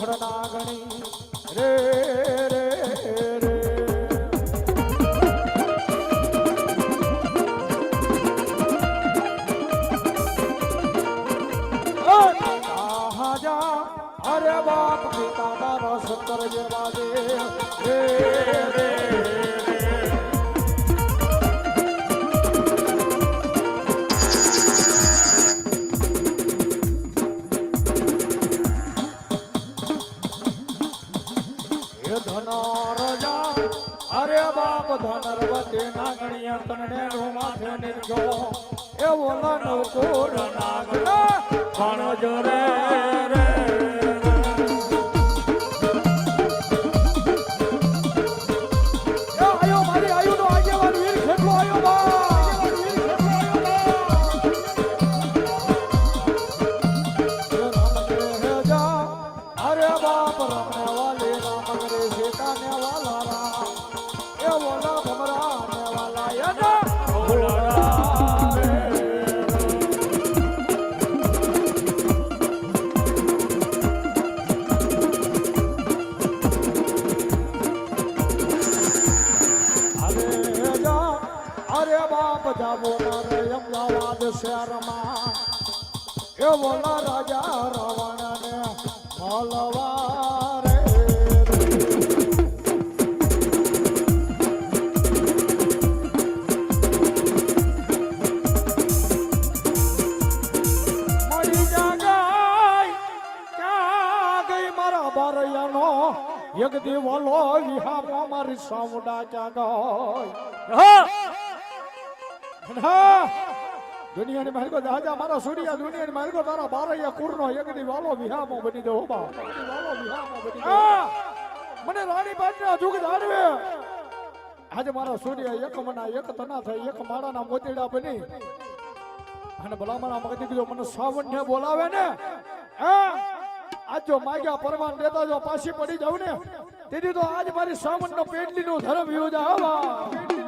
સુખડ નાગણી રે રે રે અરે બાપ પિતા મારા સુંદર જેવા દે રે રે અરે બાપ ધનરવતી નાગણીય તને માથે નિર્જો એ ઓલા નો કોર નાગણા પણ જોરે રે આયો મારી આયુ નો આગેવાન વીર ખેટલો આયો બા અરે બાપ રમણે વાલે રામ કરે સીતા ને વાલા રામ એ ઓલા ભમરા ને વાલા યના ઓલા અરે બાપ જાવો મારે અમદાવાદ શહેરમાં એ ઓલા રાજા રાવણ ને મલવારે મળી જાગાય ક્યાં ગઈ મારા બારૈયાનો એક દીવાલો વિહામાં મારી સામુડા ક્યાં ગઈ દુનિયાની માલિકો દાદા મારા સૂર્યા દુનિયાની માલિકો તારા બારૈયા કુરનો એકદી વાલો વિહામો બની દો બા વાલો વિહામો બની દો મને રાણી પાટના જુગ જાળવે આજે મારા સૂર્ય એક મના એક તના થઈ એક માળાના મોતીડા બની અને ભલામણા મગજ કીધો મને સાવન્ય બોલાવે ને આજ જો માગ્યા પરમાન દેતા જો પાછી પડી જાવ ને તેથી તો આજ મારી સાવનનો પેટલીનું ધર્મ યુજ આવા